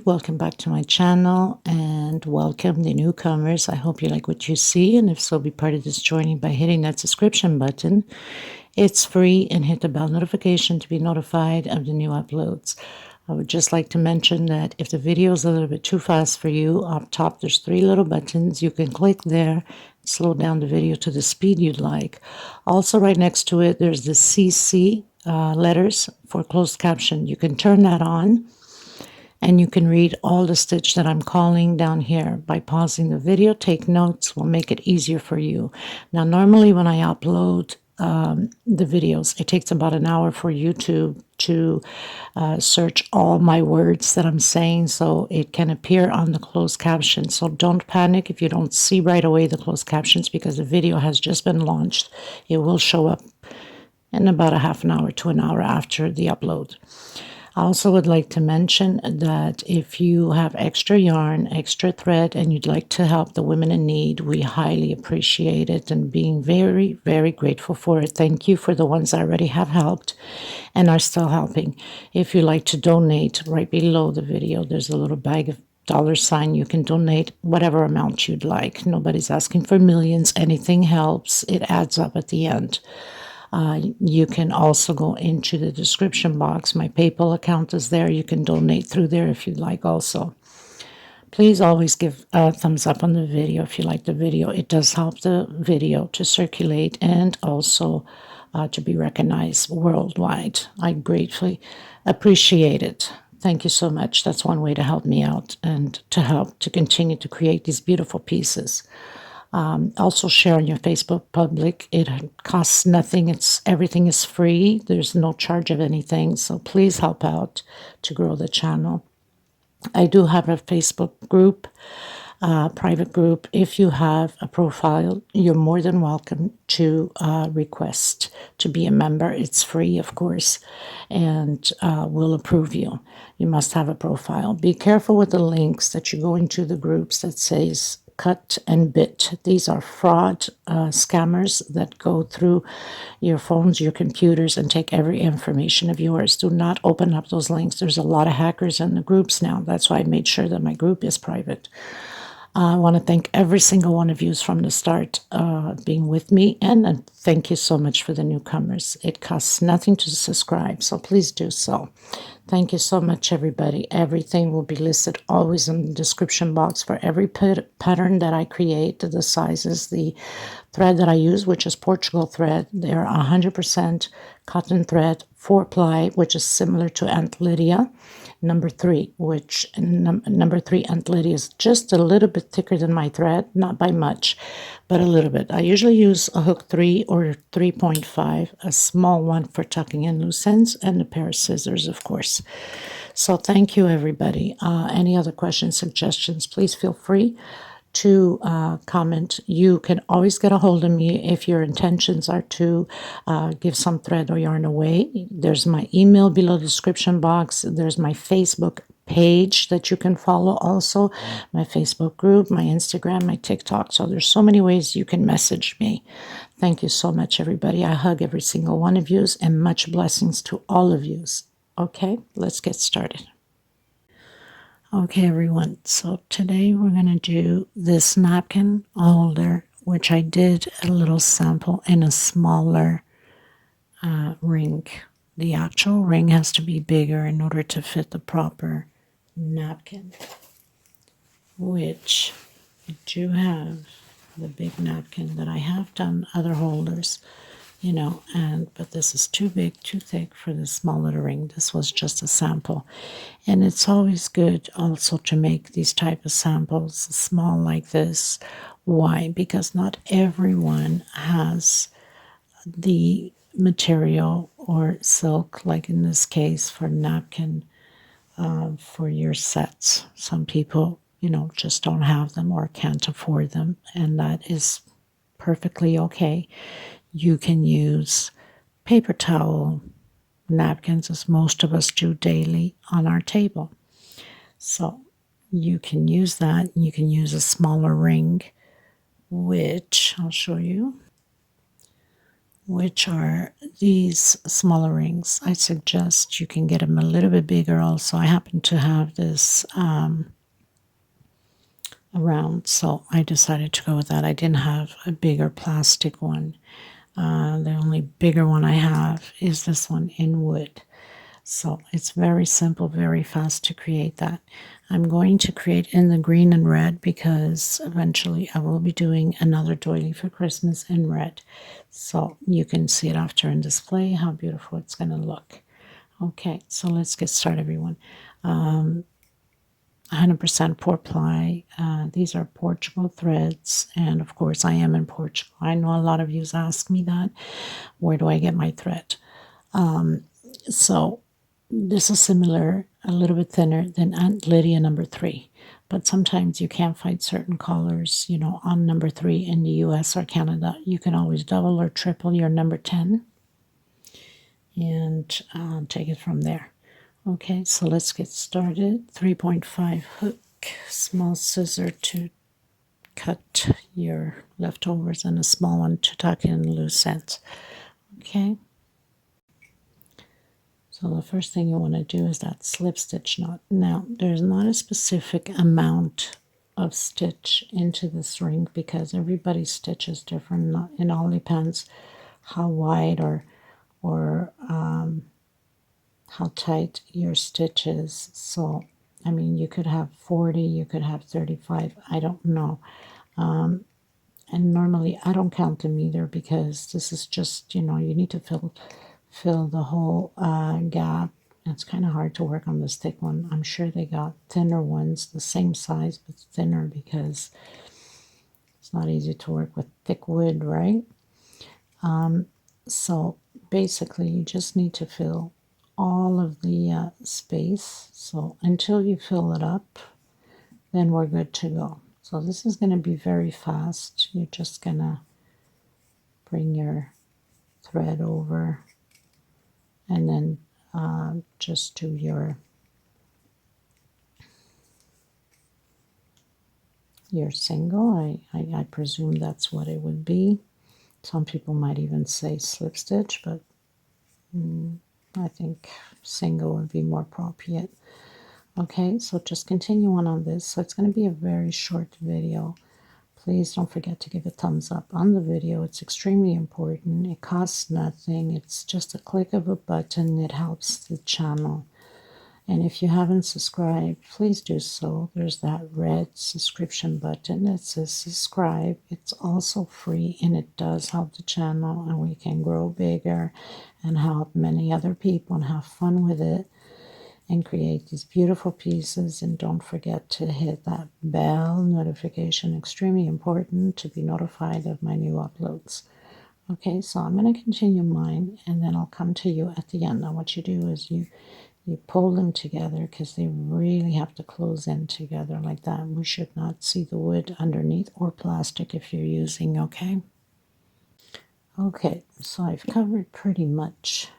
welcome back to my channel and welcome the newcomers. I hope you like what you see, and if so, be part of this journey by hitting that subscription button. It's free, and hit the bell notification to be notified of the new uploads. I would just like to mention that if the video is a little bit too fast for you, up top there's 3 little buttons. You can click there, slow down the video to the speed you'd like. Also, right next to it, there's the CC letters for closed caption. You can turn that on, and you can read all the stitch that I'm calling down here. By pausing the video, take notes, will make it easier for you. Now, normally when I upload the videos, it takes about an hour for YouTube to search all my words that I'm saying, so it can appear on the closed captions. So don't panic if you don't see right away the closed captions, because the video has just been launched. It will show up in about a half an hour to an hour after the upload. I also would like to mention that if you have extra yarn, extra thread, and you'd like to help the women in need, we highly appreciate it and being very, very grateful for it. Thank you for the ones I already have helped and are still helping. If you'd like to donate, right below the video, there's a little bag of $. You can donate whatever amount you'd like. Nobody's asking for millions. Anything helps. It adds up at the end. You can also go into the description box. My PayPal account is there. You can donate through there if you'd like also. Please always give a thumbs up on the video if you like the video. It does help the video to circulate and also to be recognized worldwide. I gratefully appreciate it. Thank you so much. That's one way to help me out and to help to continue to create these beautiful pieces. Also share on your Facebook public. It costs nothing. Everything is free. There's no charge of anything. So please help out to grow the channel. I do have a Facebook group, private group. If you have a profile, you're more than welcome to request to be a member. It's free, of course, and we'll approve you. You must have a profile. Be careful with the links that you go into the groups that says cut and bit. These are fraud scammers that go through your phones, your computers, and take every information of yours. Do not open up those links. There's a lot of hackers in the groups now. That's why I made sure that my group is private. I want to thank every single one of you from the start being with me, and thank you so much for the newcomers. It costs nothing to subscribe, so please do so. Thank you so much, everybody. Everything will be listed always in the description box for every pattern that I create, the sizes, the thread that I use, which is Portugal thread. They're 100% cotton thread, 4-ply, which is similar to Aunt Lydia. Number 3, which number 3 Aunt Lydia is just a little bit thicker than my thread, not by much, but a little bit. I usually use a hook 3 or 3.5, a small one for tucking in loose ends, and a pair of scissors, of course. So thank you, everybody. Any other questions, suggestions, please feel free to comment. You can always get a hold of me if your intentions are to give some thread or yarn away. There's my email below the description box. There's my Facebook page that you can follow also, my Facebook group, my Instagram, my TikTok. So there's so many ways you can message me. Thank you so much, everybody. I hug every single one of you, and much blessings to all of you. Okay, let's get started. Okay, everyone, so today we're going to do this napkin holder, which I did a little sample in a smaller ring. The actual ring has to be bigger in order to fit the proper napkin, which I do have the big napkin that I have done other holders, you know, but this is too big, too thick for the small little ring. This was just a sample. And it's always good also to make these type of samples small like this. Why? Because not everyone has the material or silk, like in this case for napkin, for your sets. Some people, you know, just don't have them or can't afford them, and that is perfectly okay. You can use paper towel napkins, as most of us do daily on our table. So you can use that. You can use a smaller ring, which I'll show you, which are these smaller rings. I suggest you can get them a little bit bigger also. I happen to have this around, so I decided to go with that. I didn't have a bigger plastic one. The only bigger one I have is this one in wood. So it's very simple, very fast to create that. I'm going to create in the green and red because eventually I will be doing another doily for Christmas in red. So you can see it after in display, how beautiful it's going to look. Okay, so let's get started, everyone. 100% pour ply. These are Portugal threads, and of course I am in Portugal. I know a lot of you ask me that. Where do I get my thread? So this is similar, a little bit thinner than Aunt Lydia number 3. But sometimes you can't find certain colors, you know, on number 3 in the US or Canada. You can always double or triple your number 10 and take it from there. Okay, so let's get started. 3.5 hook, small scissor to cut your leftovers, and a small one to tuck in loose ends. Okay. So the first thing you want to do is that slip stitch knot. Now, there's not a specific amount of stitch into this ring because everybody's stitch is different. It all depends how wide or how tight your stitch is. So, I mean, you could have 40, you could have 35, I don't know. And normally I don't count them either because this is just, you know, you need to fill the whole gap. It's kind of hard to work on this thick one. I'm sure they got thinner ones, the same size but thinner, because it's not easy to work with thick wood, right? So basically you just need to fill all of the space. So until you fill it up, then we're good to go. So this is going to be very fast. You're just going to bring your thread over and then just do your single. I presume that's what it would be. Some people might even say slip stitch, but I think single would be more appropriate. Okay, so just continue on this. So it's going to be a very short video. Please don't forget to give a thumbs up on the video. It's extremely important. It costs nothing. It's just a click of a button. It helps the channel. And if you haven't subscribed, please do so. There's that red subscription button that says subscribe. It's also free and it does help the channel, and we can grow bigger and help many other people and have fun with it and create these beautiful pieces. And don't forget to hit that bell notification, extremely important to be notified of my new uploads. Okay, so I'm going to continue mine and then I'll come to you at the end. Now what you do is you pull them together because they really have to close in together like that. We should not see the wood underneath or plastic if you're using, okay? Okay, so I've covered pretty much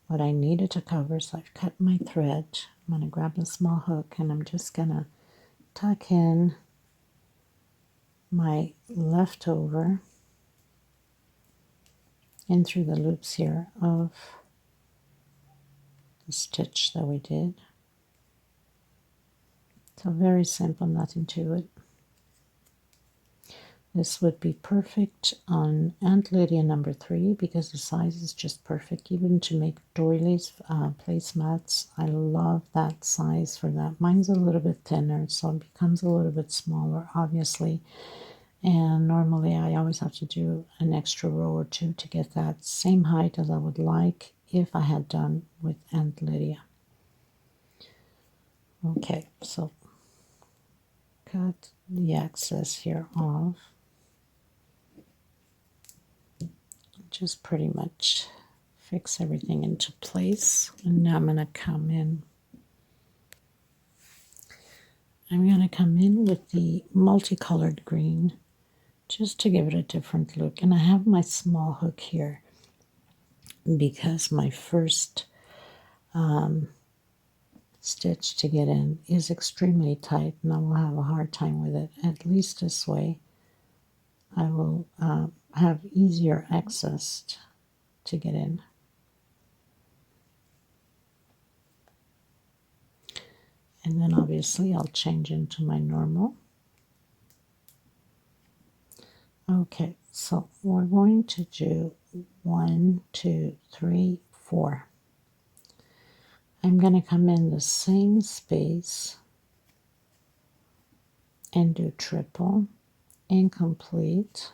what I needed to cover, so I've cut my thread. I'm going to grab a small hook and I'm just going to tuck in my leftover in through the loops here of the stitch that we did. So very simple, nothing to it. This would be perfect on Aunt Lydia number 3 because the size is just perfect. Even to make doilies, placemats, I love that size for that. Mine's a little bit thinner, so it becomes a little bit smaller, obviously. And normally I always have to do an extra row or two to get that same height as I would like if I had done with Aunt Lydia. Okay, so cut the excess here off. Just pretty much fix everything into place. And now I'm going to come in. I'm going to come in with the multicolored green just to give it a different look. And I have my small hook here because my first stitch to get in is extremely tight and I will have a hard time with it. At least this way I will have easier access to get in. And then obviously I'll change into my normal. Okay, so we're going to do 1, 2, 3, 4. I'm going to come in the same space and do triple, incomplete.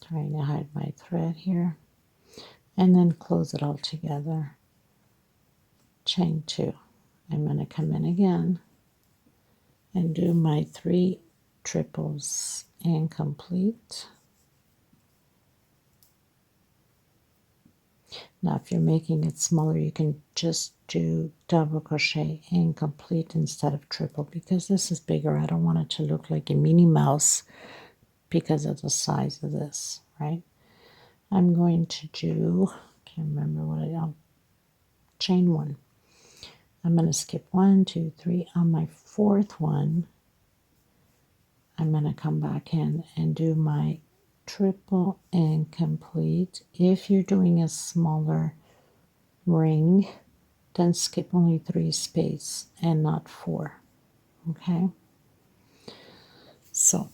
Trying to hide my thread here. And then close it all together. Chain 2. I'm going to come in again and do my 3 triples, incomplete. Now if you're making it smaller, you can just do double crochet incomplete instead of triple, because this is bigger. I don't want it to look like a Minnie Mouse because of the size of this, right? I'm going to do, can't remember what I'll chain 1. I'm going to skip 1, 2, 3. On my 4th one, I'm going to come back in and do my triple incomplete. If you're doing a smaller ring, then skip only 3 spaces and not 4. Okay? So,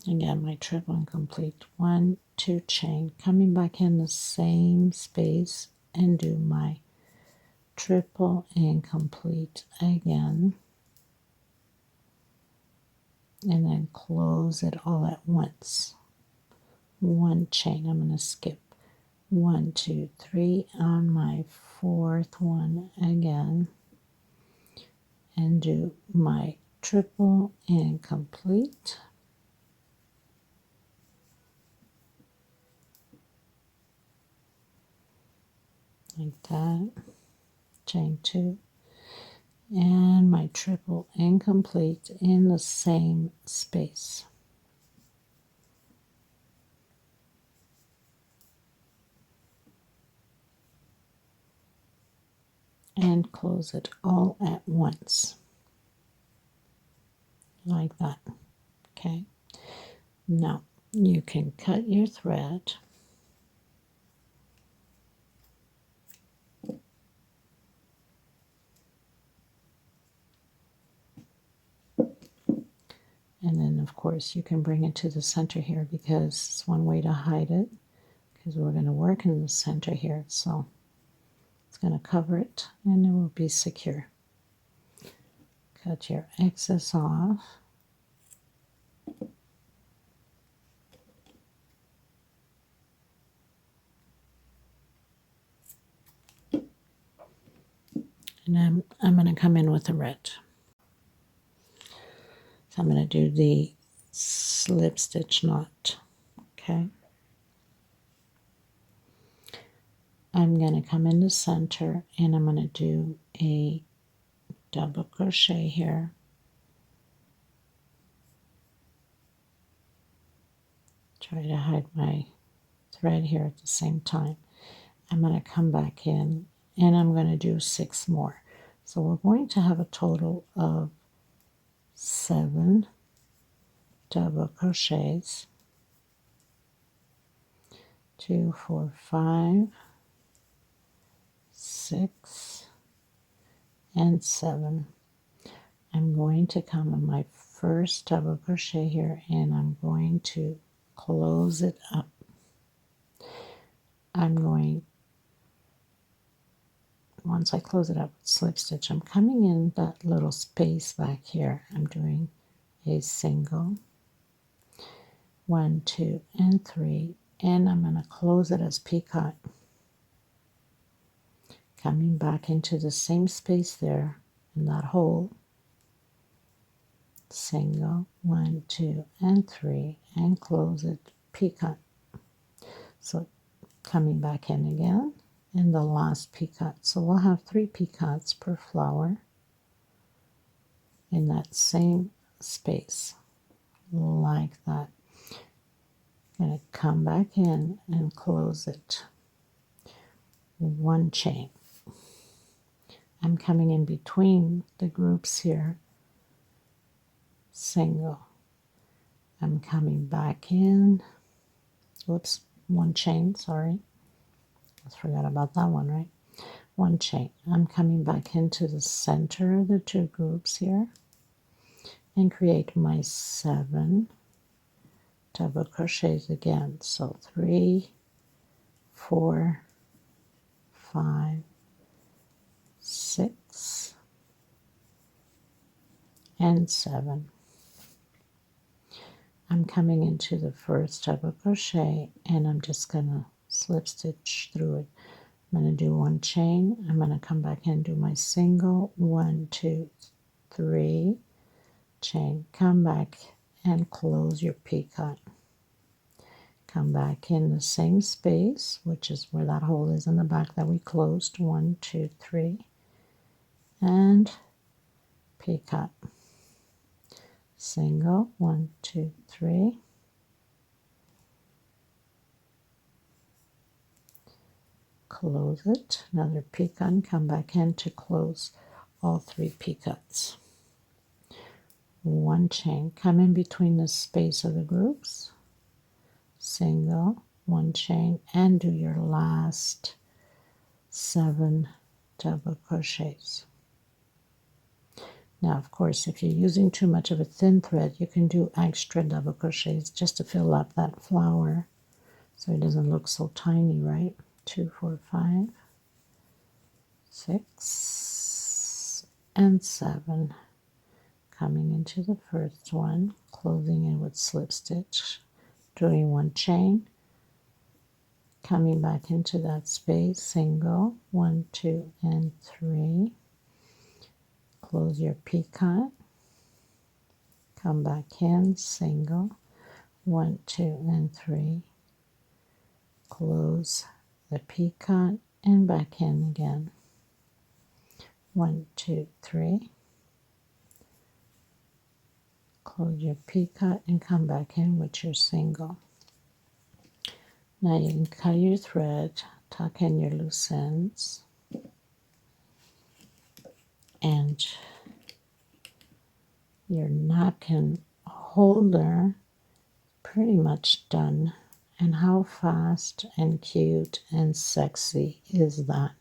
again, my triple incomplete. 1, 2 chain. Coming back in the same space and do my triple incomplete again. And then close it all at once. 1 chain. I'm going to skip 1, 2, 3 on my 4th one again, and do my triple incomplete. Like that. Chain 2. And my triple incomplete in the same space. And close it all at once. Like that. Okay. Now you can cut your thread. And then, of course, you can bring it to the center here, because it's one way to hide it, because we're going to work in the center here. So it's going to cover it, and it will be secure. Cut your excess off. And I'm going to come in with a red. So I'm going to do the slip stitch knot. Okay. I'm going to come in the center, and I'm going to do a double crochet here. Try to hide my thread here at the same time. I'm going to come back in, and I'm going to do 6 more. So we're going to have a total of 7 double crochets. 2, 4, 5, 6, and 7. I'm going to come in my first double crochet here, and I'm going to close it up. I'm going, once I close it up with slip stitch, I'm coming in that little space back here. I'm doing a single, 1, 2, and 3, and I'm going to close it as peacock. Coming back into the same space there in that hole, single, 1, 2, and 3, and close it peacock. So coming back in again in the last peacock. So we'll have 3 peacocks per flower in that same space, like that. I'm going to come back in and close it. 1 chain. I'm coming in between the groups here, single, I'm coming back in. Whoops, one chain, sorry. I forgot about that one, right? One chain. I'm coming back into the center of the two groups here and create my 7 double crochets again. So 3, 4, 5, 6, and 7. I'm coming into the first double crochet and I'm just gonna slip stitch through it. I'm going to do one chain. I'm going to come back and do my single, 1, 2, 3, chain. Come back and close your picot. Come back in the same space, which is where that hole is in the back that we closed. 1, 2, 3, and picot. Single, 1, 2, 3. Close it, another picot, come back in to close all 3 picots. One chain, come in between the space of the groups, single, one chain, and do your last 7 double crochets. Now, of course, if you're using too much of a thin thread, you can do extra double crochets just to fill up that flower so it doesn't look so tiny, right? 2, 4, 5, 6, and 7. Coming into the first one, closing it with slip stitch, doing one chain, coming back into that space, single, 1, 2, and 3. Close your picot, come back in, single, 1, 2, and 3. Close the picot and back in again. 1, 2, 3. Close your picot and come back in with your single. Now you can cut your thread, tuck in your loose ends, and your napkin holder pretty much done. And how fast and cute and sexy is that?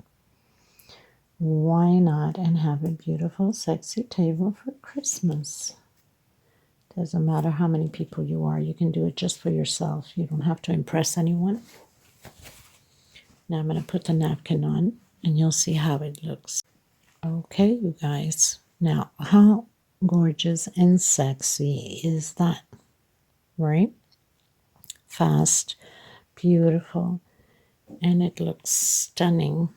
Why not and have a beautiful, sexy table for Christmas? Doesn't matter how many people you are, you can do it just for yourself. You don't have to impress anyone. Now I'm going to put the napkin on and you'll see how it looks. Okay, you guys. Now, how gorgeous and sexy is that? Right? Fast, beautiful, and it looks stunning.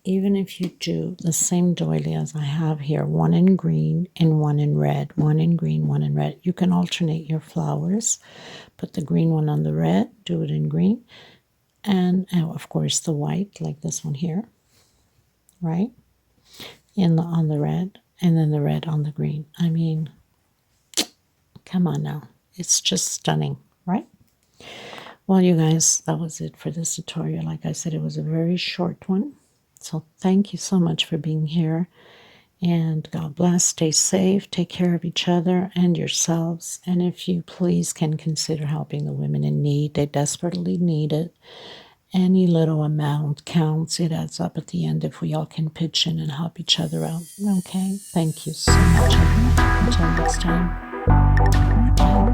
Even if you do the same doily as I have here, one in green and one in red, one in green, one in red. You can alternate your flowers. Put the green one on the red, do it in green, and of course the white, like this one here, right? On the red, and then the red on the green. I mean, come on now. It's just stunning, right? Well, you guys, that was it for this tutorial. Like I said, it was a very short one. So thank you so much for being here. And God bless. Stay safe. Take care of each other and yourselves. And if you please can consider helping the women in need. They desperately need it. Any little amount counts. It adds up at the end if we all can pitch in and help each other out. Okay? Thank you so much. Until next time. Bye.